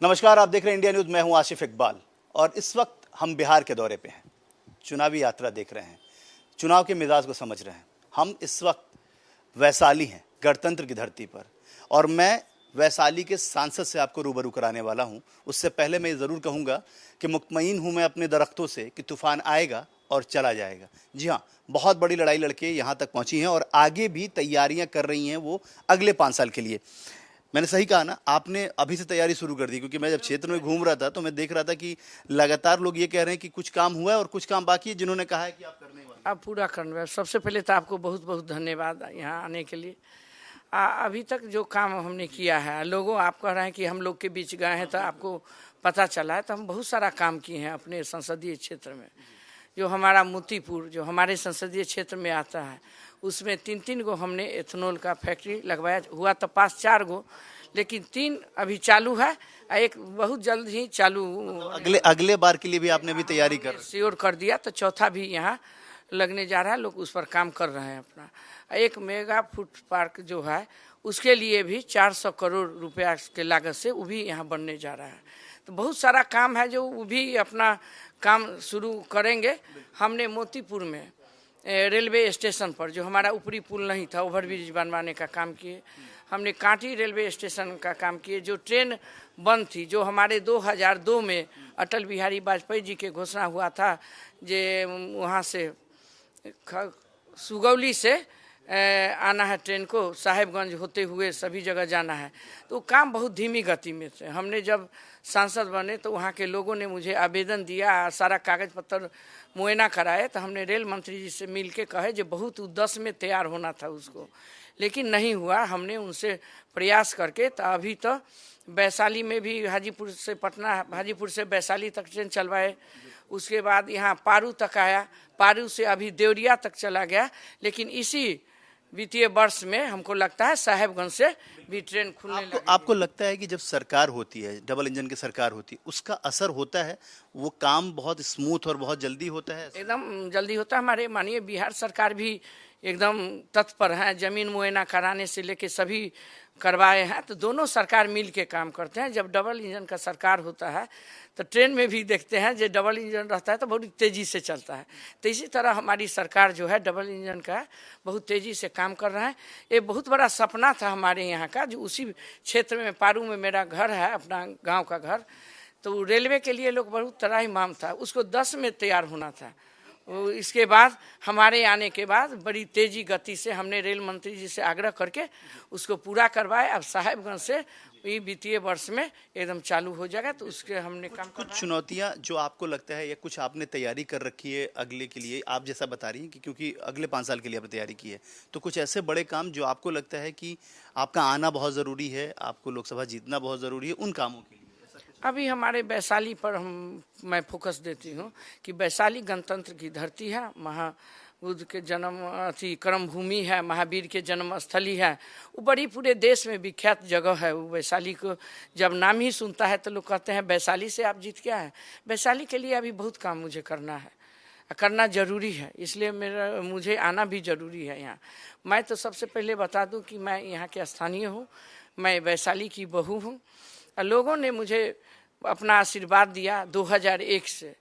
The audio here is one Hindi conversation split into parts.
नमस्कार, आप देख रहे हैं इंडिया न्यूज़। मैं हूं आसिफ इकबाल और इस वक्त हम बिहार के दौरे पे हैं। चुनावी यात्रा देख रहे हैं, चुनाव के मिजाज को समझ रहे हैं। हम इस वक्त वैशाली हैं, गणतंत्र की धरती पर, और मैं वैशाली के सांसद से आपको रूबरू कराने वाला हूं। उससे पहले मैं ज़रूर कहूँगा कि मुतमईन हूं मैं अपने दरख्तों से कि तूफान आएगा और चला जाएगा। जी हाँ, बहुत बड़ी लड़ाई लड़के यहाँ तक पहुँची हैं और आगे भी तैयारियाँ कर रही हैं वो अगले 5 साल के लिए। मैंने सही कहा ना? आपने अभी से तैयारी शुरू कर दी? क्योंकि मैं जब क्षेत्र में घूम रहा था तो मैं देख रहा था कि लगातार लोग ये कह रहे हैं कि कुछ काम हुआ है और कुछ काम बाकी है, जिन्होंने कहा है कि आप करने वाले हैं। आप पूरा करने वाले। सबसे पहले तो आपको बहुत बहुत धन्यवाद यहाँ आने के लिए। अभी तक जो काम हमने किया है, लोगों आप कह रहे हैं कि हम लोग के बीच गए हैं तो आपको पता चला है, तो हम बहुत सारा काम किए हैं अपने संसदीय क्षेत्र में। जो हमारा मोतीपुर जो हमारे संसदीय क्षेत्र में आता है, उसमें 3-3 गो हमने एथेनॉल का फैक्ट्री लगवाया। हुआ तो 5-4 गो, लेकिन 3 अभी चालू है, एक बहुत जल्द ही चालू। अगले बार के लिए भी आपने भी तैयारी श्योर कर दिया, तो चौथा भी यहाँ लगने जा रहा है। लोग उस पर काम कर रहे हैं अपना। एक मेगा फूड पार्क जो है, उसके लिए भी 400 करोड़ रुपया के लागत से वो भी यहाँ बनने जा रहा है। तो बहुत सारा काम है जो वो भी अपना काम शुरू करेंगे। हमने मोतीपुर में रेलवे स्टेशन पर जो हमारा ऊपरी पुल नहीं था, ओवरब्रिज बनवाने का काम किए। हमने कांटी रेलवे स्टेशन का काम किए। जो ट्रेन बंद थी, जो हमारे 2002 में अटल बिहारी वाजपेयी जी के घोषणा हुआ था, जे वहाँ से सुगौली से आना है ट्रेन को, साहेबगंज होते हुए सभी जगह जाना है, तो काम बहुत धीमी गति में थे। हमने जब सांसद बने तो वहाँ के लोगों ने मुझे आवेदन दिया, सारा कागज पत्तर मुआयना कराए, तो हमने रेल मंत्री जी से मिल के कहे जो बहुत 10 में तैयार होना था उसको, लेकिन नहीं हुआ। हमने उनसे प्रयास करके तो अभी तो वैशाली में भी हाजीपुर से पटना, हाजीपुर से वैशाली तक ट्रेन चलवाए। उसके बाद यहाँ पारू तक आया, पारू से अभी देवरिया तक चला गया। लेकिन इसी वित्तीय वर्ष में हमको लगता है साहेबगंज से भी ट्रेन खुलने लगी। आपको लगता है कि जब सरकार होती है, डबल इंजन की सरकार होती है, उसका असर होता है? वो काम बहुत स्मूथ और बहुत जल्दी होता है? एकदम जल्दी होता है। हमारे माननीय बिहार सरकार भी एकदम तत्पर है, जमीन मुआयना कराने से लेके सभी करवाए हैं। तो दोनों सरकार मिल के काम करते हैं। जब डबल इंजन का सरकार होता है तो ट्रेन में भी देखते हैं, जो डबल इंजन रहता है तो बहुत तेज़ी से चलता है। तो इसी तरह हमारी सरकार जो है डबल इंजन का बहुत तेज़ी से काम कर रहा है। ये बहुत बड़ा सपना था हमारे यहाँ का, जो उसी क्षेत्र में पारू में मेरा घर है, अपना गाँव का घर। तो रेलवे के लिए लोग बहुत तरह ही मांग था, उसको 10 में तैयार होना था। इसके बाद हमारे आने के बाद बड़ी तेजी गति से हमने रेल मंत्री जी से आग्रह करके उसको पूरा करवाए। अब साहेबगंज से वित्तीय वर्ष में एकदम चालू हो जाएगा। तो उसके हमने काम कुछ चुनौतियां जो आपको लगता है या कुछ आपने तैयारी कर रखी है अगले के लिए, आप जैसा बता रही हैं कि क्योंकि अगले 5 साल के लिए आपने तैयारी की है, तो कुछ ऐसे बड़े काम जो आपको लगता है कि आपका आना बहुत ज़रूरी है, आपको लोकसभा जीतना बहुत ज़रूरी है, उन कामों के लिए? अभी हमारे वैशाली पर मैं फोकस देती हूँ कि वैशाली गणतंत्र की धरती है, महाबुद्ध के जन्म कर्म भूमि है, महावीर के जन्म स्थली है। वो बड़ी पूरे देश में विख्यात जगह है। वो वैशाली को जब नाम ही सुनता है तो लोग कहते हैं वैशाली से आप जीत क्या है। वैशाली के लिए अभी बहुत काम मुझे करना है, करना जरूरी है, इसलिए मुझे आना भी जरूरी है यहाँ। मैं तो सबसे पहले बता दूँ कि मैं यहाँ के स्थानीय हूँ, मैं वैशाली की बहू हूँ। लोगों ने मुझे अपना आशीर्वाद दिया 2001 से।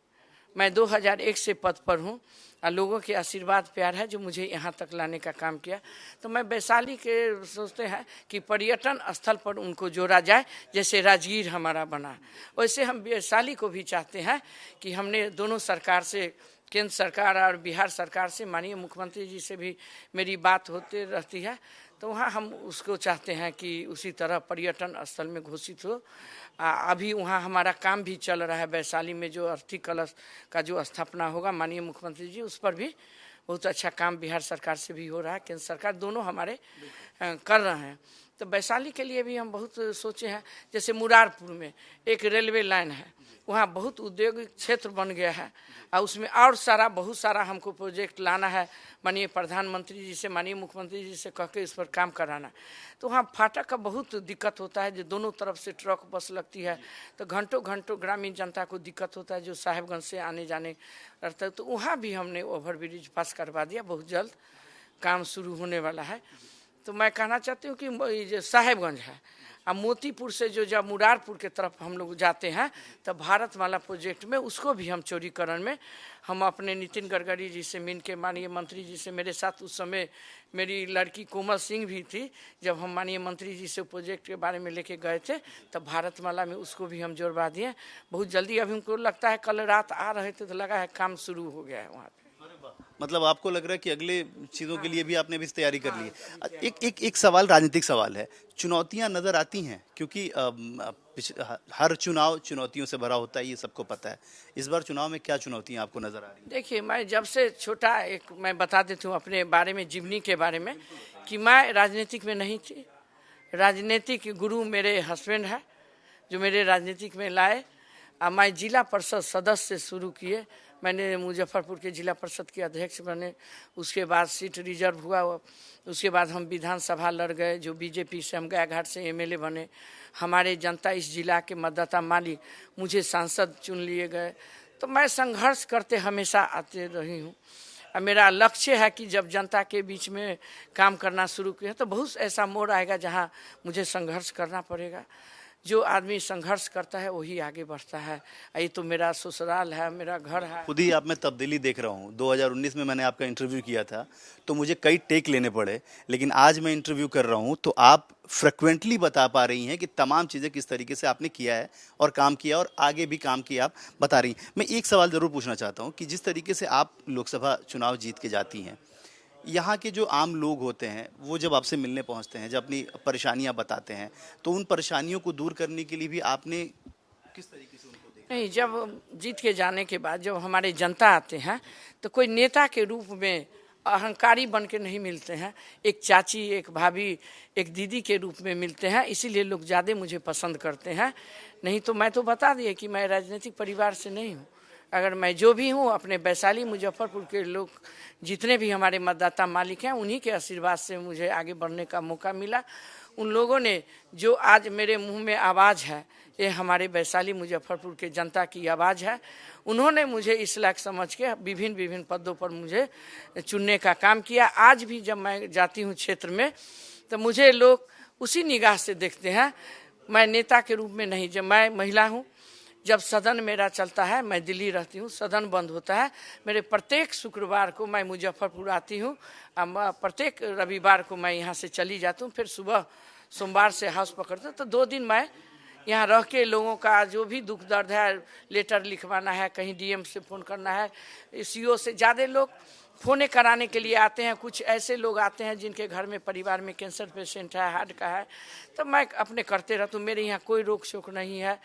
मैं 2001 से पद पर हूँ और लोगों के आशीर्वाद प्यार है जो मुझे यहाँ तक लाने का काम किया। तो मैं वैशाली के सोचते हैं कि पर्यटन स्थल पर उनको जोड़ा जाए, जैसे राजगीर हमारा बना, वैसे हम वैशाली को भी चाहते हैं कि हमने दोनों सरकार से, केंद्र सरकार और बिहार सरकार से, माननीय मुख्यमंत्री जी से भी मेरी बात होती रहती है। तो वहाँ हम उसको चाहते हैं कि उसी तरह पर्यटन स्थल में घोषित हो। अभी वहाँ हमारा काम भी चल रहा है। वैशाली में जो अस्थि कलश का जो स्थापना होगा, माननीय मुख्यमंत्री जी उस पर भी बहुत अच्छा काम बिहार सरकार से भी हो रहा है, केंद्र सरकार, दोनों हमारे कर रहे हैं। तो वैशाली के लिए भी हम बहुत सोचे हैं। जैसे मुरारपुर में एक रेलवे लाइन है, वहाँ बहुत उद्योगिक क्षेत्र बन गया है और उसमें और बहुत सारा हमको प्रोजेक्ट लाना है। माननीय प्रधानमंत्री जी से, माननीय मुख्यमंत्री जी से कह के इस पर काम कराना। तो वहाँ फाटक का बहुत दिक्कत होता है, जो दोनों तरफ से ट्रक बस लगती है, तो घंटों घंटों ग्रामीण जनता को दिक्कत होता है जो साहेबगंज से आने जाने रहता है। तो वहाँ भी हमने ओवरब्रिज पास करवा दिया, बहुत जल्द काम शुरू होने वाला है। तो मैं कहना चाहती हूँ कि जो साहेबगंज है अब मोतीपुर से जो जब मुरारपुर के तरफ हम लोग जाते हैं तब भारतमाला प्रोजेक्ट में उसको भी हम चौड़ीकरण में हम अपने नितिन गडकरी जी से मिल के, माननीय मंत्री जी से, मेरे साथ उस समय मेरी लड़की कोमल सिंह भी थी, जब हम माननीय मंत्री जी से प्रोजेक्ट के बारे में लेके गए थे तब भारतमाला में उसको भी हम जोड़वा दिए बहुत जल्दी। अभी हमको लगता है कल रात आ रहे थे तो लगा है काम शुरू हो गया है वहाँ पे। मतलब आपको लग रहा है कि अगले चीजों के लिए भी आपने अभी तैयारी कर ली है। एक सवाल, राजनीतिक सवाल है। चुनौतियां नजर आती हैं क्योंकि हर चुनाव चुनौतियों से भरा होता है, ये सबको पता है। इस बार चुनाव में क्या चुनौतियां आपको नजर आ रही हैं? देखिए, मैं जब से छोटा, एक मैं बता देती हूँ अपने बारे में, जीवनी के बारे में, कि मैं राजनीतिक में नहीं थी। राजनीतिक गुरु मेरे हस्बैंड है जो मेरे राजनीतिक में लाए। मैं जिला परिषद सदस्य से शुरू किए, मैंने मुजफ्फरपुर के जिला परिषद के अध्यक्ष बने, उसके बाद सीट रिजर्व हुआ, उसके बाद हम विधानसभा लड़ गए, जो बीजेपी से हम गायघाट से एमएलए बने। हमारे जनता इस जिला के मतदाता मालिक मुझे सांसद चुन लिए गए। तो मैं संघर्ष करते हमेशा आते रही हूँ। और मेरा लक्ष्य है कि जब जनता के बीच में काम करना शुरू किया तो बहुत ऐसा मोड़ आएगा जहाँ मुझे संघर्ष करना पड़ेगा। जो आदमी संघर्ष करता है वही आगे बढ़ता है। ये तो मेरा ससुराल है, मेरा घर है। खुद ही आप में तब्दीली देख रहा हूँ। 2019 में मैंने आपका इंटरव्यू किया था तो मुझे कई टेक लेने पड़े, लेकिन आज मैं इंटरव्यू कर रहा हूँ तो आप फ्रिक्वेंटली बता पा रही हैं कि तमाम चीज़ें किस तरीके से आपने किया है और काम किया और आगे भी काम किया, आप बता रही हैं। मैं एक सवाल ज़रूर पूछना चाहता हूँ कि जिस तरीके से आप लोकसभा चुनाव जीत के जाती हैं, यहाँ के जो आम लोग होते हैं वो जब आपसे मिलने पहुँचते हैं, जब अपनी परेशानियाँ बताते हैं, तो उन परेशानियों को दूर करने के लिए भी आपने किस तरीके से उनको देखा? नहीं, जब जीत के जाने के बाद जब हमारे जनता आते हैं तो कोई नेता के रूप में अहंकारी बन के नहीं मिलते हैं। एक चाची, एक भाभी, एक दीदी के रूप में मिलते हैं, इसीलिए लोग ज़्यादा मुझे पसंद करते हैं। नहीं तो मैं तो बता दिए कि मैं राजनीतिक परिवार से नहीं हूँ। अगर मैं जो भी हूँ, अपने वैशाली मुजफ्फरपुर के लोग जितने भी हमारे मतदाता मालिक हैं उन्हीं के आशीर्वाद से मुझे आगे बढ़ने का मौका मिला। उन लोगों ने जो आज मेरे मुंह में आवाज़ है, ये हमारे वैशाली मुजफ्फरपुर के जनता की आवाज़ है। उन्होंने मुझे इस लायक समझ के विभिन्न पदों पर मुझे चुनने का काम किया। आज भी जब मैं जाती हूँ क्षेत्र में तो मुझे लोग उसी निगाह से देखते हैं, मैं नेता के रूप में नहीं। जब मैं महिला हूँ, जब सदन मेरा चलता है, मैं दिल्ली रहती हूँ, सदन बंद होता है, मेरे प्रत्येक शुक्रवार को मैं मुजफ्फरपुर आती हूँ। प्रत्येक रविवार को मैं यहाँ से चली जाती हूँ, फिर सुबह सोमवार से हाउस पकड़ती हूँ। तो 2 दिन मैं यहाँ रह के लोगों का जो भी दुख दर्द है, लेटर लिखवाना है, कहीं डीएम से फ़ोन करना है, सीओ से, ज़्यादा लोग फ़ोने कराने के लिए आते हैं। कुछ ऐसे लोग आते हैं जिनके घर में परिवार में कैंसर पेशेंट है, हार्ट का है, तो मैं अपने करते रहता हूँ। मेरे यहाँ कोई रोक शोक नहीं है।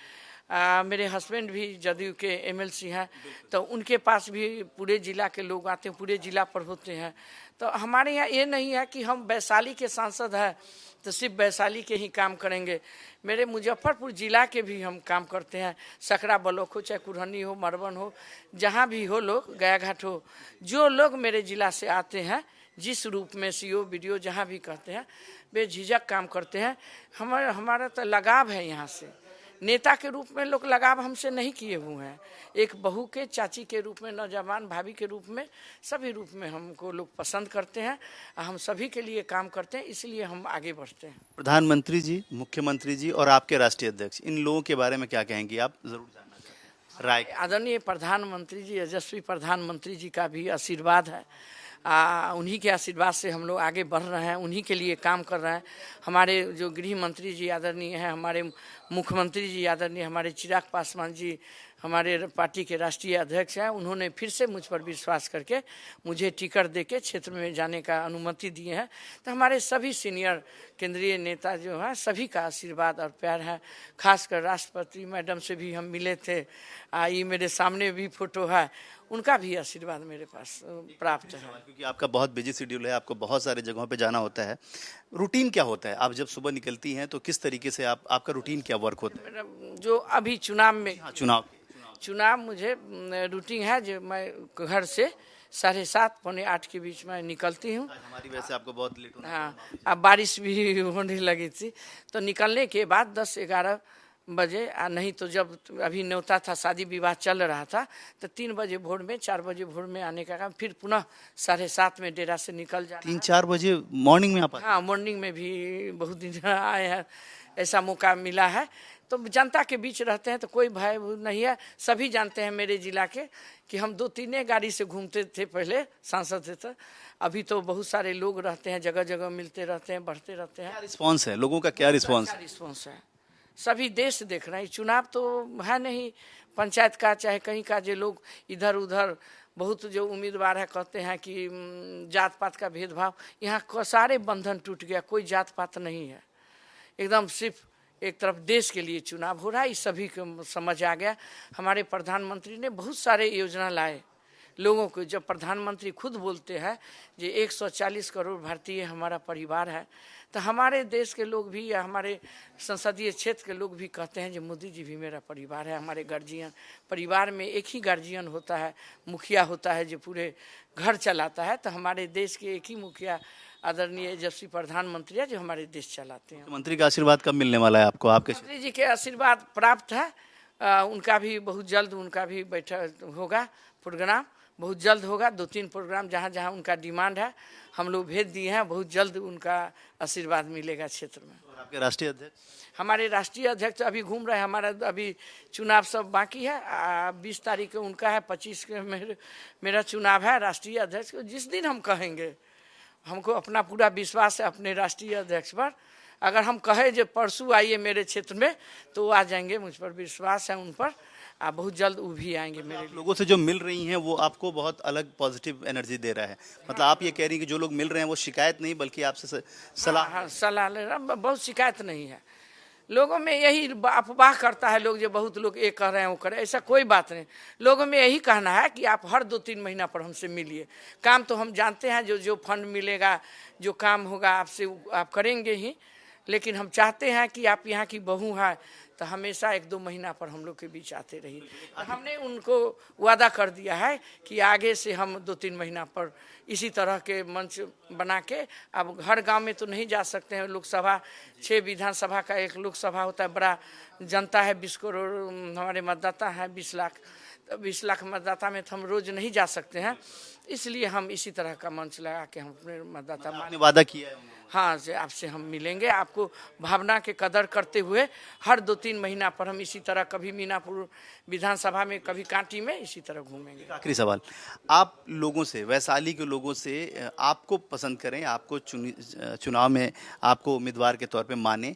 मेरे हस्बैंड भी जदयू के एमएलसी हैं, तो उनके पास भी पूरे ज़िला के लोग आते हैं, पूरे ज़िला पर होते हैं। तो हमारे यहाँ ये नहीं है कि हम वैशाली के सांसद हैं तो सिर्फ वैशाली के ही काम करेंगे। मेरे मुजफ्फरपुर ज़िला के भी हम काम करते हैं। सकरा ब्लॉक हो, चाहे कुरहनी हो, मरवन हो, जहाँ भी हो, लोग गायघाट हो, जो लोग मेरे ज़िला से आते हैं, जिस रूप में सीओ बीडीओ जहाँ भी कहते हैं, बेझिझक काम करते हैं। हमारा तो लगाव है यहाँ से। नेता के रूप में लोग लगाव हमसे नहीं किए हुए हैं। एक बहू के, चाची के रूप में, नौजवान भाभी के रूप में, सभी रूप में हमको लोग पसंद करते हैं। हम सभी के लिए काम करते हैं, इसलिए हम आगे बढ़ते हैं। प्रधानमंत्री जी, मुख्यमंत्री जी और आपके राष्ट्रीय अध्यक्ष, इन लोगों के बारे में क्या कहेंगे आप? जरूर जानना चाहते हैं राय। आदरणीय प्रधानमंत्री जी, यशस्वी प्रधानमंत्री जी का भी आशीर्वाद है। उन्हीं के आशीर्वाद से हम लोग आगे बढ़ रहे हैं, उन्हीं के लिए काम कर रहे हैं। हमारे जो गृह मंत्री जी आदरणीय हैं, हमारे मुख्यमंत्री जी आदरणीय, हमारे चिराग पासवान जी हमारे पार्टी के राष्ट्रीय अध्यक्ष हैं, उन्होंने फिर से मुझ पर विश्वास करके मुझे टिकट देके क्षेत्र में जाने का अनुमति दिए हैं। तो हमारे सभी सीनियर केंद्रीय नेता जो हैं, सभी का आशीर्वाद और प्यार है। खासकर राष्ट्रपति मैडम से भी हम मिले थे, ये मेरे सामने भी फोटो है, उनका भी आशीर्वाद मेरे पास प्राप्त है। क्योंकि आपका बहुत बिजी शेड्यूल है, आपको बहुत सारे जगहों पे जाना होता है। रूटीन क्या होता है? आप जब सुबह निकलती हैं तो किस तरीके से आपका रूटीन क्या वर्क होता है? मेरा जो अभी चुनाव में, हाँ, चुनाव मुझे रूटीन है जो मैं घर से 7:30 पौने 8 के बीच में निकलती हूँ। हमारी वजह से आपको बहुत लेट होना। हाँ, अब बारिश भी होने लगी थी, तो निकलने के बाद 10-11 बजे, नहीं तो जब अभी न्योता था, शादी विवाह चल रहा था, तो 3 बजे भोर में, 4 बजे भोर में आने का काम, फिर पुनः 7:30 में डेरा से निकल जाना। 3-4 बजे मॉर्निंग में आप? हाँ, मॉर्निंग में भी बहुत दिन आए हैं। ऐसा मौका मिला है। तो जनता के बीच रहते हैं तो कोई भय नहीं है। सभी जानते हैं मेरे जिला के कि हम 2-3 गाड़ी से घूमते थे पहले, सांसद थे तो। अभी तो बहुत सारे लोग रहते हैं, जगह जगह मिलते रहते हैं, बढ़ते रहते हैं। क्या रिस्पॉन्स है लोगों का, क्या रिस्पॉन्स अच्छा है? रिस्पॉन्स है, सभी देश देख रहे हैं। चुनाव तो है नहीं पंचायत का चाहे कहीं का, जो लोग इधर उधर बहुत जो उम्मीदवार है कहते हैं कि जात पात का भेदभाव, यहाँ सारे बंधन टूट गया, कोई जात पात नहीं है। एकदम सिर्फ एक तरफ देश के लिए चुनाव हो रहा है, इस सभी को समझ आ गया। हमारे प्रधानमंत्री ने बहुत सारे योजना लाए लोगों को। जब प्रधानमंत्री खुद बोलते हैं कि 140 करोड़ भारतीय हमारा परिवार है, तो हमारे देश के लोग भी या हमारे संसदीय क्षेत्र के लोग भी कहते हैं कि मोदी जी भी मेरा परिवार है, हमारे गार्जियन। परिवार में एक ही गार्जियन होता है, मुखिया होता है जो पूरे घर चलाता है। तो हमारे देश के एक ही मुखिया आदरणीय यशस्वी प्रधानमंत्री है जो हमारे देश चलाते हैं। मंत्री का आशीर्वाद कब मिलने वाला है आपको? आपके मंत्री जी के आशीर्वाद प्राप्त है। उनका भी बहुत जल्द उनका भी बैठक होगा, प्रोग्राम बहुत जल्द होगा। 2-3 प्रोग्राम जहाँ जहाँ उनका डिमांड है हम लोग भेज दिए हैं। बहुत जल्द उनका आशीर्वाद मिलेगा क्षेत्र में। और आपके राष्ट्रीय अध्यक्ष? हमारे राष्ट्रीय अध्यक्ष अभी घूम रहे हैं। हमारा अभी चुनाव सब बाकी है। 20 तारीख को उनका है, 25 को मेरा चुनाव है राष्ट्रीय अध्यक्ष को। जिस दिन हम कहेंगे, हमको अपना पूरा विश्वास है अपने राष्ट्रीय अध्यक्ष पर। अगर हम कहें जो परसों आइए मेरे क्षेत्र में तो आ जाएंगे, मुझ पर विश्वास है उन पर। आप बहुत जल्द वो भी आएंगे मेरे लिए। लोगों से जो मिल रही हैं वो आपको बहुत अलग पॉजिटिव एनर्जी दे रहा है। मतलब आप ये कह रही हैं कि जो लोग मिल रहे हैं वो शिकायत नहीं बल्कि आपसे सलाह। हाँ, सलाह ले रहा, बहुत शिकायत नहीं है। लोगों में यही अफवाह करता है लोग, जो बहुत लोग ये कह रहे हैं वो करें, ऐसा कोई बात नहीं। लोगों में यही कहना है कि आप हर 2-3 महीना पर हमसे मिलिए। काम तो हम जानते हैं, जो फंड मिलेगा, जो काम होगा आपसे आप करेंगे ही। लेकिन हम चाहते हैं कि आप यहाँ की बहू हैं तो हमेशा 1-2 महीना पर हम लोग के बीच आते रहिए। तो हमने उनको वादा कर दिया है कि आगे से हम 2-3 महीना पर इसी तरह के मंच बना के, अब हर गांव में तो नहीं जा सकते हैं। लोकसभा 6 विधानसभा का एक लोकसभा होता है, बड़ा जनता है, 20 करोड़ हमारे मतदाता हैं, 20 लाख। तो 20 लाख मतदाता में तो हम रोज नहीं जा सकते हैं, इसलिए हम इसी तरह का मंच लगा के हम अपने मतदाता आपने वादा किया है? हाँ, से आपसे हम मिलेंगे। आपको भावना के कदर करते हुए हर 2-3 महीना पर हम इसी तरह, कभी मीनापुर विधानसभा में, कभी कांटी में, इसी तरह घूमेंगे। आखिरी सवाल, आप लोगों से, वैशाली के लोगों से, आपको पसंद करें, आपको चुनाव में आपको उम्मीदवार के तौर पे माने,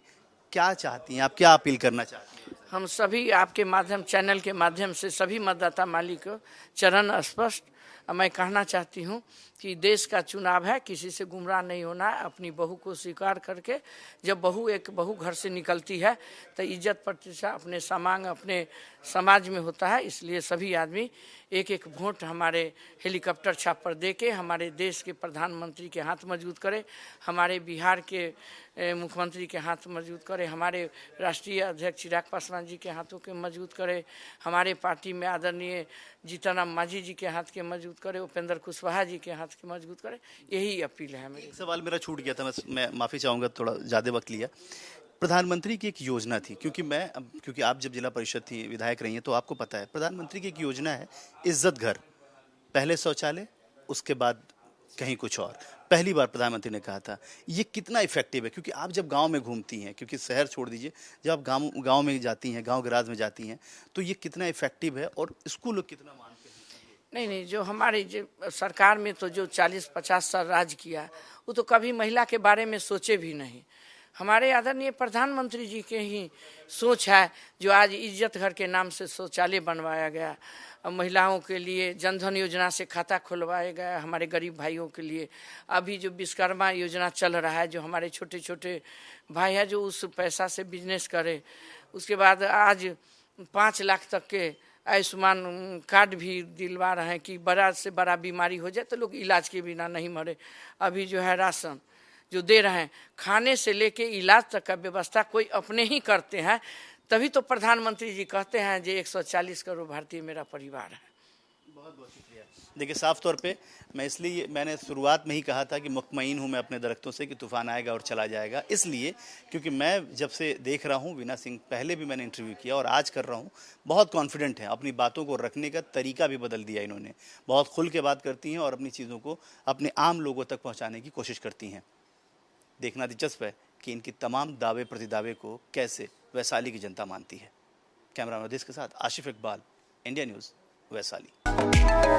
क्या चाहती हैं आप, क्या अपील करना चाहती हैं? हम सभी आपके माध्यम, चैनल के माध्यम से सभी मतदाता मालिक को चरण स्पष्ट मैं कहना चाहती हूँ कि देश का चुनाव है, किसी से गुमराह नहीं होना है। अपनी बहू को स्वीकार करके, जब एक बहू घर से निकलती है तो इज्जत प्रतिष्ठा अपने समांग, अपने समाज में होता है। इसलिए सभी आदमी एक वोट हमारे हेलीकॉप्टर छाप पर दे के हमारे देश के प्रधानमंत्री के हाथ मजबूत करे, हमारे बिहार के मुख्यमंत्री के हाथ मजबूत करे, हमारे राष्ट्रीय अध्यक्ष चिराग पासवान जी के हाथों के मजबूत करे, हमारे पार्टी में आदरणीय जीतन राम मांझी जी के हाथ के मजबूत करे, उपेंद्र कुशवाहा जी के हाथ के मजबूत करे। यही अपील है मेरी। एक सवाल मेरा छूट गया था, मैं माफ़ी चाहूँगा, थोड़ा ज़्यादा वक्त लिया। प्रधानमंत्री की एक योजना थी, क्योंकि आप जब जिला परिषद थी, विधायक रही हैं, तो आपको पता है प्रधानमंत्री की एक योजना है इज्जत घर, पहले शौचालय, उसके बाद कहीं कुछ और। पहली बार प्रधानमंत्री ने कहा था, ये कितना इफेक्टिव है? क्योंकि आप जब गांव में घूमती हैं, क्योंकि शहर छोड़ दीजिए, जब आप गांव में जाती हैं, गांव गराज में जाती हैं, तो ये कितना इफेक्टिव है और इसको लोग कितना मानते हैं? नहीं, जो हमारी जो सरकार में तो जो 40-50 साल राज किया, वो तो कभी महिला के बारे में सोचे भी नहीं। हमारे आदरणीय प्रधानमंत्री जी के ही सोच है जो आज इज्जत घर के नाम से शौचालय बनवाया गया, महिलाओं के लिए जनधन योजना से खाता खुलवाया गया, हमारे गरीब भाइयों के लिए। अभी जो विश्वकर्मा योजना चल रहा है, जो हमारे छोटे छोटे भाई हैं जो उस पैसा से बिजनेस करे। उसके बाद आज 5 लाख तक के आयुष्मान कार्ड भी दिलवा रहे हैं कि बड़ा से बड़ा बीमारी हो जाए तो लोग इलाज के बिना नहीं मरे। अभी जो है राशन जो दे रहे हैं, खाने से लेके इलाज तक का व्यवस्था कोई अपने ही करते हैं। तभी तो प्रधानमंत्री जी कहते हैं जो 140 करोड़ भारतीय मेरा परिवार है। बहुत बहुत शुक्रिया। देखिए, साफ तौर पे मैंने शुरुआत में ही कहा था कि मुतमईन हूँ मैं अपने दरख्तों से कि तूफान आएगा और चला जाएगा, इसलिए क्योंकि मैं जब से देख रहा हूँ वीना सिंह, पहले भी मैंने इंटरव्यू किया और आज कर रहा हूँ, बहुत कॉन्फिडेंट है। अपनी बातों को रखने का तरीका भी बदल दिया इन्होंने, बहुत खुल के बात करती हैं और अपनी चीज़ों को अपने आम लोगों तक पहुँचाने की कोशिश करती हैं। देखना दिलचस्प है कि इनकी तमाम दावे प्रतिदावे को कैसे वैशाली की जनता मानती है। कैमरा मैन के साथ आशिफ इकबाल, इंडिया न्यूज़, वैशाली।